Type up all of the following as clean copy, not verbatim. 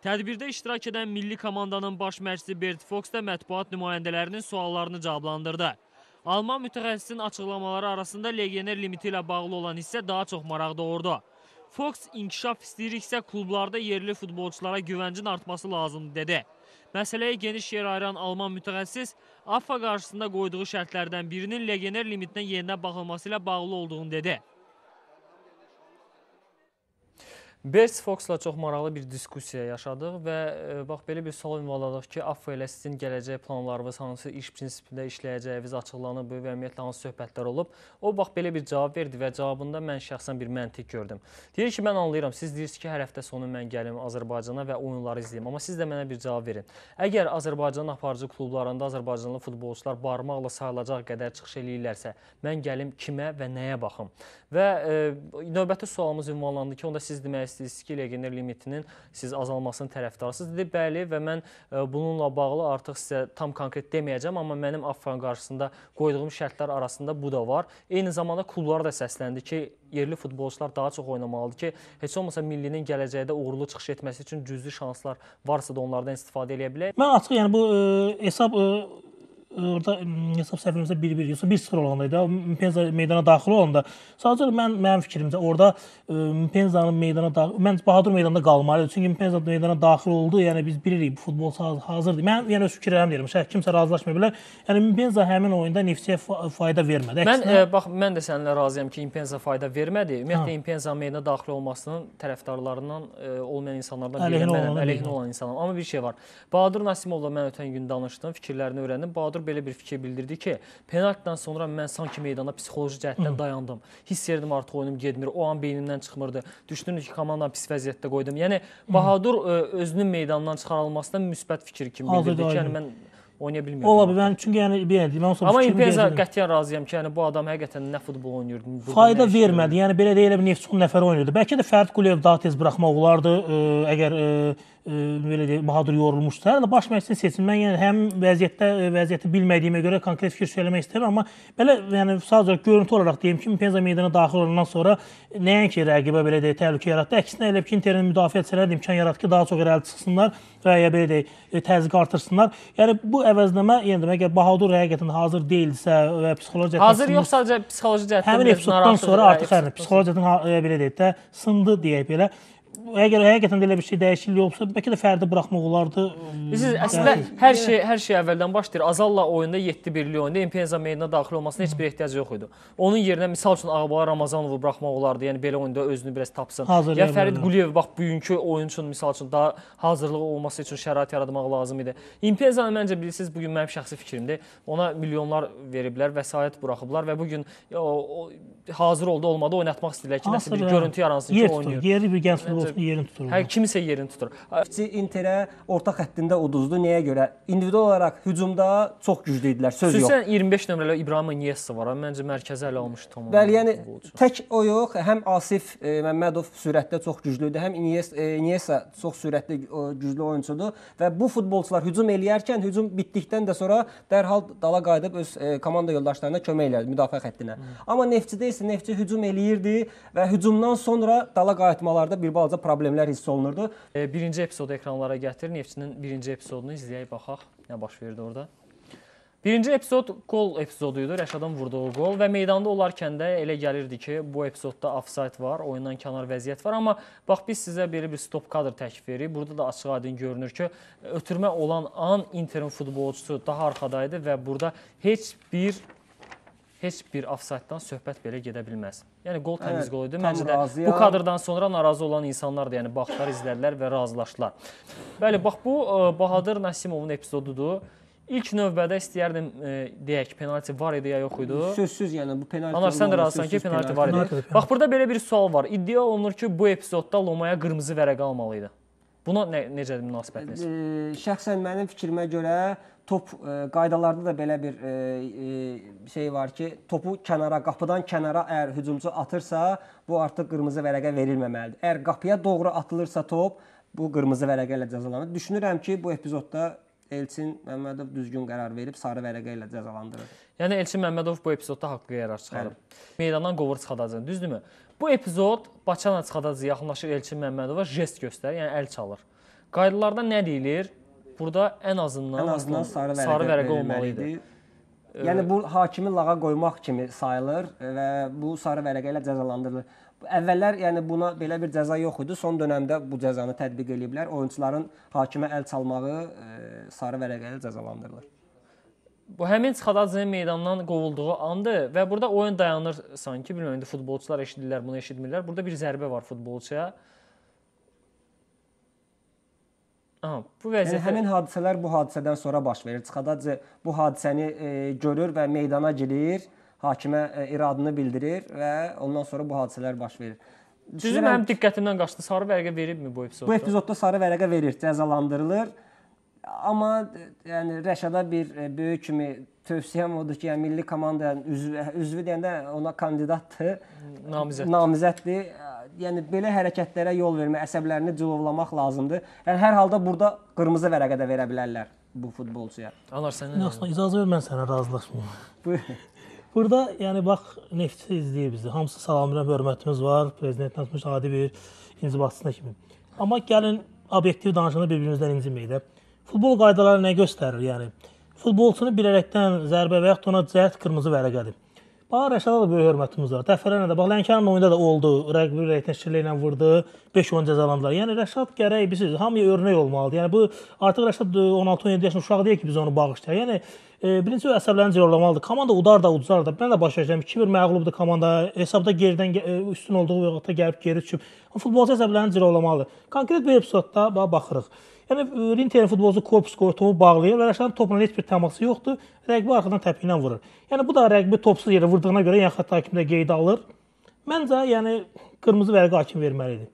Tədbirdə iştirak edən milli komandanın baş məşqçisi Bert Fox da mətbuat nümayəndələrinin suallarını cavablandırdı. Alman mütəxəssisin açıqlamaları arasında legioner limiti ilə bağlı olan hissə daha çox maraq doğurdu. Fox inkişaf istəyiriksə klublarda yerli futbolçulara güvəncin artması lazımdır dedi. Məsələyə geniş yer ayıran Alman mütəxəssis AFFA qarşısında qoyduğu şərtlərdən birinin legioner limitinə yenidən baxılması ilə bağlı olduğunu dedi. Bert Fox'la çox maraqlı bir diskusiya yaşadıq və bax belə bir sual ünvanladıq ki, AFFA ilə sizin gələcək planlarınız, hansı iş prinsipində işləyəcəyiniz açıqlanıb və ümumiyyətlə hansı söhbətlər olub. O bax belə bir cavab verdi və cavabında mən şəxsən bir məntiq gördüm. Deyir ki, mən anlayıram, siz deyirsiniz ki, hər həftə sonu mən gəlim Azərbaycana və oyunları izləyim, amma siz də mənə bir cavab verin. Əgər Azərbaycanın aparıcı klublarında Azərbaycanlı futbolçular barmaqla sayılacaq qədər çıxış eləyirlərsə, mən gəlim kimə və nəyə baxım? Və növbəti sualımız ünvanlandı ki, onda siz demək istəyirsiniz ki, legioner limitinin siz azalmasının tərəfdarsınız. Dedi, bəli və mən bununla bağlı artıq sizə tam konkret deməyəcəm, amma mənim AFFA qarşısında qoyduğum şərtlər arasında bu da var. Eyni zamanda klublara da səsləndi ki, yerli futbolçular daha çox oynamalıdır ki, heç olmasa millinin gələcəkdə uğurlu çıxış etməsi üçün cüzi şanslar varsa da onlardan istifadə edə bilər. Mən açıq, yəni bu hesab orada hesab səhvimizdə 1-1 yoxsa 1-0 olanda Mpenza meydana daxil olanda sadəcə mənim fikrimcə orada Mpenza'nın meydana daxil, mən Bahadur meydanda qalmalıdır. Çünki Mpenza meydana daxil oldu. Yəni biz bilirik bu futbolçu hazırdır. Mən yəni öz fikirlərimi deyirəm. Şəxs kimsə razılaşmaya bilər. Yəni Mpenza həmin oyunda Neftçiyə fayda vermədi. Mən də səninlə razıyam ki, Mpenza fayda vermədi. Ümumiyyətlə Mpenza meydana daxil olmasının tərəfdarlarından olmayan insanlardan biri mənəm, əleyhinə olan insanım. Amma bir şey var. Bahadur Nasimovla mən ötən gün danışdım, fikirlərini öyrəndim. Bahadur belə bir fikir bildirdi ki, penaltıdan sonra mən sanki meydana psixoloji cəhətdən dayandım. Hiss edirdim artıq oyunum getmir. O an beynimdən çıxmırdı. Düşündüm ki, komandanı pis vəziyyətdə qoydum. Yəni Bahadur özünün meydandan çıxarılmasından müsbət fikir kimi bildirdi ki, yəni mən oynaya bilmirdim. Ola bilər. Mən çünki yəni bilirəm. Amma Mpenza qətiyyən razıyam ki, yəni bu adam həqiqətən nə futbol oynayırdı. Fayda vermədi. Yəni belə deyilə bir Neftçi nəfər oynayırdı. Bəlkə də Fərid Quliyev daha tez buraxmaq olardı. Əgər belə deyək, Bahadur yorulmuşsa, yəni baş məşqçini seçim. Mən yəni həm vəziyyəti bilmədiyimə görə konkret fikir söyləmək istəyirəm, amma belə yəni sadəcə görüntü olaraq deyim ki, Mpenza meydana daxil olandan sonra nəinki rəqibə belə deyək, təhlükə yaratdı. Əksinə elə ki, Interin müdafiəçilərə də imkan yaratdı ki, daha çox irəli çıxsınlar və ya belə deyək, təzyiq artırsınlar. Yəni bu əvəzləmə, yəni demək ki, Bahadur həqiqətən hazır deyilsə və psixoloji cəhətdən hazır yox, sadəcə psixoloji cəhətdən həmin epizoddan sonra artıq psixoloji cəhətdən belə deyək də sındı deyək belə. Əgər həqiqətən də elə bir şey dəyişiklik olubsa, bəlkə də Fərdi buraxmaq olardı. Əslində hər şey əvvəldən başlayır. Azalla oyunda 7-1'lik oyunda Mpenza meydana daxil olmasına heç bir ehtiyac yox idi. Onun yerinə misal üçün Ağbala Ramazanovu buraxmaq olardı. Yəni belə oyunda özünü biraz tapsın. Ya Fərid Quliyev bax bugünkü oyun üçün misal üçün daha hazırlığı olması üçün şərait yaratmaq lazım idi. Mpenza'nı məncə bilirsiniz, bu gün mənim şəxsi fikrimdir. Ona milyonlar veriblər, vəsait buraxıblar və bu gün hazır oldu, olmadı oynatmaq istəyirlər ki, nəsə bir görüntü yaransın ki, oynayır. Yerli bir gənc futbolçu yerini tutur. Hər kimisə yerini tutur. Interə orta xəttində uduzdu. Nəyə görə? İndividual olaraq hücumda çox güclü idilər, söz yox. Xüsusən 25 nömrəli İbrahim Iniesta var. Məncə mərkəzə ələ almış tamam. Bəli, yəni tək o yox, həm Asif Məmmədov sürətdə çox güclüdür, həm Iniesta çox sürətli güclü oyunçudur və bu futbolçular hücum eləyərkən hücum bitdikdən də sonra dərhal dala qayıdıb öz komanda yoldaşlarına kömək elərdi müdafiə xəttinə. Amma Neftçidə isə Neftçi hücum eləyirdi və hücumdan sonra dala qayıtmalarda bir balaca problemlər hiss olunurdu. Birinci epizodu ekranlara gətir. Neftçinin birinci epizodunu izləyək, baxaq nə baş verdi orada. Birinci epizod gol epizoduydu, Rəşadın vurduğu gol və meydanda olarkən də elə gəlirdi ki, bu epizodda offside var, oyundan kənar vəziyyət var, amma bax biz sizə belə bir stop kadr təklif veririk. Burada da açıq-aydın görünür ki, ötürmə olan an Interin futbolçusu daha arxadaydı və burada heç bir offside-dan söhbət belə gedə bilməz. Yəni qol təmiz qol idi. Məncə də bu kadrdan sonra narazı olan insanlar da yəni baxdılar, izlədilər və razılaşdılar. Bəli, bax bu Bahadur Nasimovun epizodudur. İlk növbədə istəyərdim deyək penalti var idi ya yox idi? Sözsüz yəni bu penalti. Anar sən də razısan ki, penalti var idi. Bax burada belə bir sual var. İddia olunur ki, bu epizodda Lomaya qırmızı vərəq almalı idi. Buna necədir münasibətiniz? Şəxsən mənim fikrimə görə top qaydalarda da belə bir şey var ki, topu kənara, qapıdan kənara əgər hücumçu atırsa, bu artıq qırmızı vərəqə verilməməlidir. Əgər qapıya doğru atılırsa top, bu qırmızı vərəqə ilə cəzalanır. Düşünürəm ki, bu epizodda Elçin Məmmədov düzgün qərar verib sarı vərəqə ilə cəzalandırır. Yəni Elçin Məmmədov bu epizodda haqqlı qərar çıxarıb. Meydandan qovur çıxadacaq, düzdürmü? Bu epizod Baçana çıxadacaq, yaxınlaşır Elçin Məmmədova jest göstərir, yəni əl çalır. Qaydalarda nə deyilir? Burada ən azından sarı vərəqə olmalı idi. Yəni bu hakimi lağa qoymaq kimi sayılır və bu sarı vərəqə ilə cəzalandırılır. Əvvəllər yəni buna belə bir cəza yox idi. Son dövrdə bu cəzanı tətbiq ediblər. Oyunçuların hakimə əl çalmağı sarı vərəqə ilə cəzalandırılır. Bu həmin Çıxadacının meydandan qovulduğu andır və burada oyun dayanır sanki. Bilmirəm, indi futbolçular eşidirlər, bunu eşitmirlər. Burada bir zərbə var futbolçuya. Aha, bu vəziyyətdə həmin hadisələr bu hadisədən sonra baş verir. Çıxadacı bu hadisəni görür və meydana girir, hakimə iradını bildirir və ondan sonra bu hadisələr baş verir. Düzü mənim diqqətimdən qaçdı. Sarı vərəqə veribmi bu epizodda? Bu epizodda sarı vərəqə verir, cəzalandırılır. Amma yəni Rəşada bir böyük kimi tövsiyəm odur ki, yəni milli komandanın üzvü deyəndə ona kandidatdır, namizəddir. Yəni belə hərəkətlərə yol vermək, əsəblərini cilovlamaq lazımdır. Yəni hər halda burada qırmızı vərəqə də verə bilərlər bu futbolçuya. Anar sənin Aslında icazə ver, mən sənə razılaşmıram. Buyurun. Burada yəni bax Neftçi izləyir bizi. Hamısı salamlayıram, hörmətimiz var. Prezidentdən tutmuş adi bir inzibatçısına kimi. Amma gəlin obyektiv danışanda bir-birimizdən incinməyək də. Futbol qaydaları nə göstərir? Yəni futbolçunu bilərəkdən zərbə və yaxud ona cəhət qırmızı vərəqədir. Bax Rəşada da böyük hörmətimiz var. Dəfələrlə də bax Lənkəranın oyunda da oldu. Rəqbi ürəkdən şirlə vurdu. 5 oyun cəzalandılar. Yəni Rəşad gərək bilirsiniz, hamıya örnək olmalıdır. Yəni bu artıq Rəşad 16-17 yaşında uşaq deyil ki, biz onu bağışlayaq. Yəni birinci əsəblərini cilovlamalıdır. Komanda udar da, uduzar da. Mən də baş verəcəm. 2-1 məğlubdur komanda. Hesabda geridən üstün olduğu vaxtda gəlib geri düşüb. Futbolçu əsəblərini cilovlamalıdır. Konkret bir epizodda baxırıq. Yəni Interin futbolçu korpus qoyur, topu bağlayır və Rəşadın topla heç bir təması yoxdur. Rəqbi arxadan təpi ilə vurur. Yəni bu da rəqbi topsuz yerə vurduğuna görə yəni xətt hakimdə qeyd alır. Məncə yəni qırmızı vərəqə hakim verməli idi.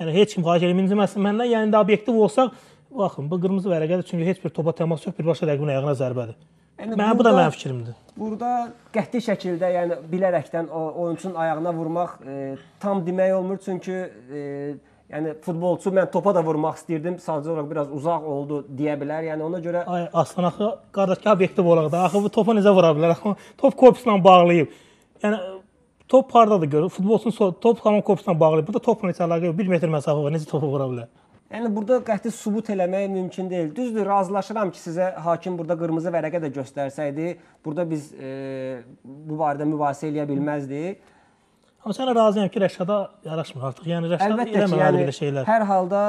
Yəni heç kim xahiş edirəm inciməsin məndən. Yəni də obyektiv olsaq, baxın bu qırmızı vərəqədir çünki heç bir topa təmas yox, birbaşa rəqibin ayağına zərbədir. Yəni bu da mənim fikrimdir. Burada qəti şəkildə yəni bilərəkdən oyunçunun ayağına vurmaq tam demək olmur çünki yəni futbolçu mən topa da vurmaq istirdim, sadəcə olaraq biraz uzaq oldu deyə bilər. Yəni ona görə Aslan axı qardaşki obyektiv olaq da. Axı bu topa necə vura bilər? Axı top korpusla bağlayıb. Yəni top hardadır görür? Futbolçunun top tamam korpusla bağlayıb. Burada topla heç əlaqə yox. 1 metr məsafə var. Necə topu vura bilər? Yəni burada qəti sübut eləmək mümkün deyil. Düzdür, razılaşıram ki, sizə hakim burada qırmızı vərəqə də göstərsəydi, burada biz bu barədə mübahisə eləyə bilməzdik. Amma sənə razıyam ki, Rəşada yaraşmır artıq. Yəni Rəşad eləməməli belə şeylər. Hər halda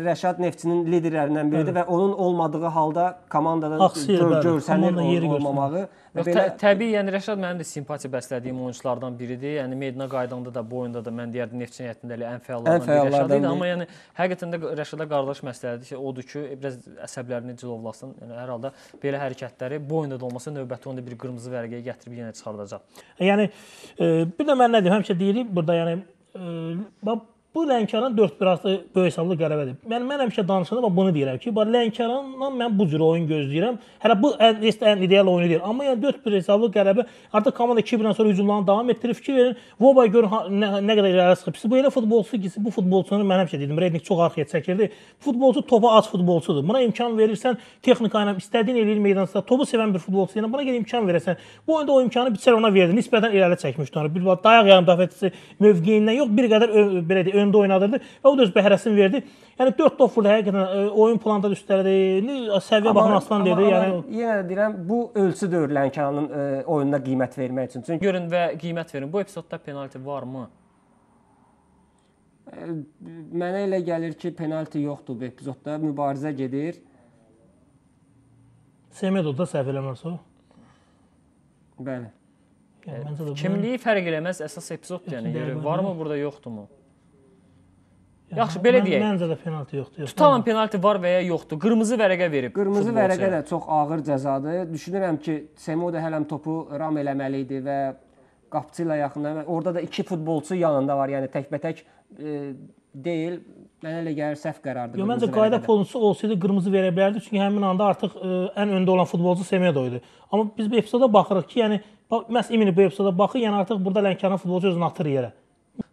Rəşad Neftçinin liderlərindən biridir və onun olmadığı halda komandada görsənir olmamağı. Təbii, yəni Rəşad mənim də simpatiya bəslədiyim oyunçulardan biridir. Yəni meydana qaydanda da, bu oyunda da mən deyərdim Neftçinin heyətində ən fəallardan biri Rəşad idi. Amma yəni həqiqətən də Rəşada qardaş məsləhətidir ki, odur ki, biraz əsəblərini cilovlasın. Yəni hər halda belə hərəkətləri bu oyunda da olmasa növbəti oyunda bir qırmızı vərəqəyə gətirib yenə çıxardacaq. Yəni bir də mən nə deyim, həmişə deyirik burada, yəni bu Lənkəran 4-1 böyük hesablı qələbədir. Mən həmişə danışanda bunu deyirəm ki, Lənkərandan mən bu cür oyun gözləyirəm. Hələ bu ən ideal oyunu deyil. Amma yəni 4-1 hesablı qələbə artıq komanda 2-1-dən sonra hücumlarını davam etdirir. Fikir verin, Vobay görün nə qədər irəli çıxıb. Bu elə futbolçu ki, bu futbolçunu mən həmişə dedim, Rednik çox arxaya çəkirdi. Futbolçu topa aç futbolçudur. Buna imkan verirsən, texnika ilə istədiyin eləyir meydançada. Topu sevən bir futbolçu ilə buna görə imkan verəsən. Bu oyunda o imkanı biçər ona verdi. Nisbətən irəli çəkmişdi onu. Bir dayaq yarım müdafiəçisi mövqeyindən yox, bir qədər belə deyək, öndə oynadırdı və o da öz bəhrəsini verdi. Yəni 4 top vurdu, həqiqətən oyun planda da üstələdi. Səviyyə baxın Aslan dedi. Yəni yenə də deyirəm, bu ölçü deyil Lənkəranın oyununa qiymət vermək üçün. Çünki görün və qiymət verin. Bu epizodda penalti varmı? Mənə elə gəlir ki, penalti yoxdur bu epizodda. Mübarizə gedir. Semedo da səhv eləmirsə. Bəli. Kimliyi fərq eləməz, əsas epizoddur. Yəni varmı burada, yoxdurmu? Yaxşı, belə deyək. Məncə də penalti yoxdur. Tutalım penalti var və ya yoxdur. Qırmızı vərəqə verib. Qırmızı vərəqə də çox ağır cəzadır. Düşünürəm ki, Semedo hələm topu ram eləməli idi və qapıçı ilə yaxınlaşdı. Orada da 2 futbolçu yanında var. Yəni təkbətək deyil. Mənə elə gəlir səhv qərardır. Yox, məncə qayda pozuntusu olsaydı qırmızı verə bilərdi. Çünki həmin anda artıq ən öndə olan futbolçu Semedo idi. Amma biz bu epizoda baxırıq ki, yəni məhz İmini bu epizoda baxır, yəni artıq burada Lənkəran futbolçu özünü atır yerə.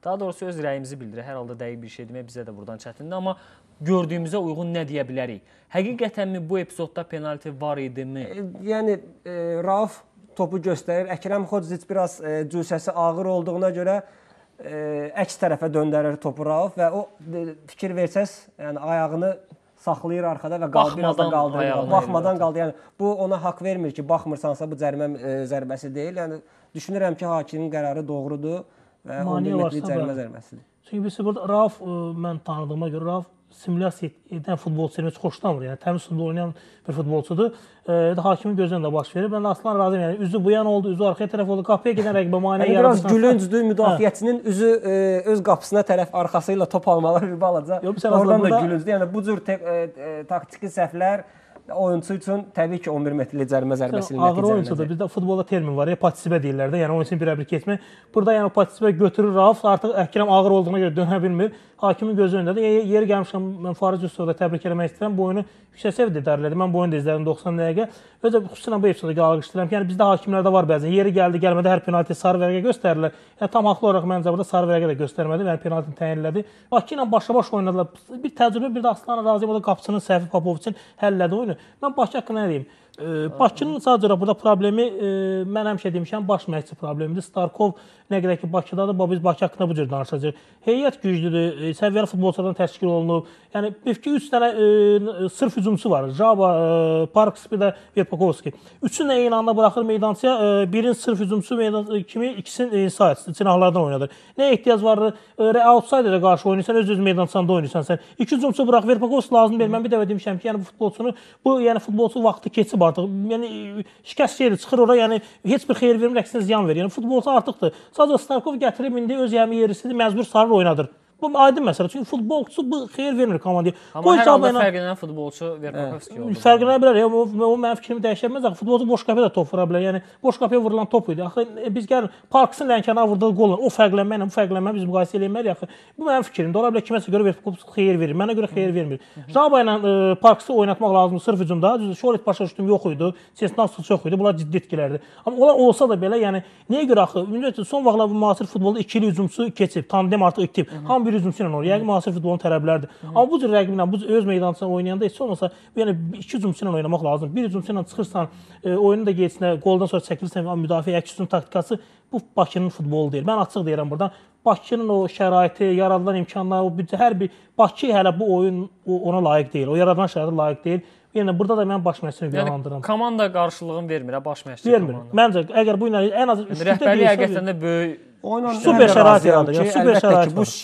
Daha doğrusu öz rəyimizi bildirir. Hər halda dəqiq bir şey demək bizə də buradan çətindir, amma gördüyümüzə uyğun nə deyə bilərik? Həqiqətənmi bu epizodda penalti var idimi? Yəni Rauf topu göstərir. Əkrəm Xodzic biraz cüssəsi ağır olduğuna görə əks tərəfə döndərir topu Rauf və o fikir versəz, yəni ayağını saxlayır arxada və qaldı biraz da qaldırır. Baxmadan qaldı. Yəni bu ona haqq vermir ki, baxmırsansa bu cərimə zərbəsi deyil. Yəni düşünürəm ki, hakimin qərarı doğrudur və 11 metrlik cərimə zərbəsidir. Çünki biz burada Rauf mən tanıdığıma görə Rauf simulyasiya edən futbolçu heç xoşlamır. Yəni təmiz futbol oynayan bir futbolçudur. Hakimin gözündə də baş verir. Mən aslan razıyam. Yəni üzü bu yan oldu, üzü arxaya tərəf oldu. Qapıya gedən rəqibə maneə yaratdı. Biraz gülüncdür müdafiəçinin üzü öz qapısına tərəf arxası ilə top almaları bir balaca. Oradan da gülüncdür. Yəni bu cür taktiki səhvlər oyunçu üçün təbii ki 11 metrlik cərimə zərbəsinin nəticələnəcək. Ağır oyunçudur. Bizdə futbolda termin var ya, partisipə deyirlər də. Yəni oyunçunu birə-bir keçmək. Burada yəni partisipə götürür Rauf, artıq Əkrəm ağır olduğuna görə dönə bilmir. Hakimin gözü önündədir. Yeri gəlmişəm, mən Fariz Yusufova təbrik eləmək istəyirəm. Bu oyunu yüksək səviyyədə idarələdi. Mən bu oyunu da izlədim 90 dəqiqə. Özə xüsusən bu epizoda alqışlayıram ki, yəni bizdə hakimlərdə var bəzən. Yeri gəldi, gəlmədi hər penalti sarı vərəqə göstərirlər. Yəni tam haqlı olaraq məncə burada sarı vərəqə də göstərmədi. Yəni penaltini təyin elədi. Bakı ilə başa-baş oynadılar. Bir təcrübə, bir də Aslan Razıyevə qapıçının səhvi Popoviçin həll elədi oyunu. Mən Bakı haqqında nə deyim? Bakının sadəcə burada problemi, mən həmişə demişəm, baş məşqçi problemidir. Starkov nə qədər ki Bakıdadır, biz Bakı haqqında bu cür danışacağıq. Heyət güclüdür, səviyyəli futbolçulardan təşkil olunub. Yəni bir-iki 3 dənə sırf hücumçu var. Jaba, Parks, bir də Verpakovski. Üçünü də eyni anda buraxır meydançaya. Birinin sırf hücumçu kimi, ikisinin inside, cinahlardan oynadır. Nə ehtiyac vardır? Outsiderə qarşı oynayırsan, öz meydançanda oynayırsan sən. İki hücumçu burax, Verpakovski lazım deyil. Mən bir dəfə demişəm ki, yəni bu futbolçunu, futbolçu vaxtı keçib artıq. Yəni şikəst şeydir, çıxır ora, yəni heç bir xeyir vermir, əksinə ziyan verir. Yəni futbolçu artıqdır. Sadəcə Starkov gətirib indi öz yəmi yerisidir, məcbur sarı oynadır. Bu aydın məsələ. Çünki futbolçu bu xeyir vermir komandaya. Amma hər halda fərqlənən futbolçu Verpakovski oldu. Fərqlənə bilər. O mənim fikrimi dəyişə bilməz. Futbolçu boş qapıya da top vura bilər. Yəni boş qapıya vurulan top idi. Axı biz gəlin Parksın Lənkərana vurduğu qol, o fərqlənməklə bu fərqlənmə biz müqayisə eləməliyik axı. Bu mənim fikrimdir. Ola bilər kiməsə görə Verpakovski xeyir verir. Mənə görə xeyir vermir. Jaba ilə Parksı oynatmaq lazımdır sırf hücumda. Şoret başa düşdüm yox idi. Sesnasıl çox idi. Bunlar ciddi itkilərdir. Amma onlar olsa da belə, yəni niyə görə axı? Ümumiyyətlə son vaxtlar bu müasir futbolda ikili hücumçu keçib, tandem artıq itib. Hamı bir hücumçu ilə oynayır. Müasir futbolun tələbləridir. Amma bu cür rəqiblə, bu öz meydançasında oynayanda heç olmasa yəni iki hücumçu ilə oynamaq lazımdır. Bir hücumçu ilə çıxırsan, oyunun da geçsinə, qoldan sonra çəkilirsən, müdafiə əks hücum taktikası bu Bakının futbolu deyil. Mən açıq deyirəm buradan. Bakının o şəraiti, yaradılan imkanlar, hər bir Bakı hələ bu oyun ona layiq deyil. O yaradılan şəraitə layiq deyil. Yəni burada da mən baş məşqçini günahlandırıram. Yəni komanda qarşılığını vermir baş məşqçi komanda. Məncə əgər bu ilə ən az rəhbərlik həqiqətən də böyük super şərait yaradır. Yəni super şərait.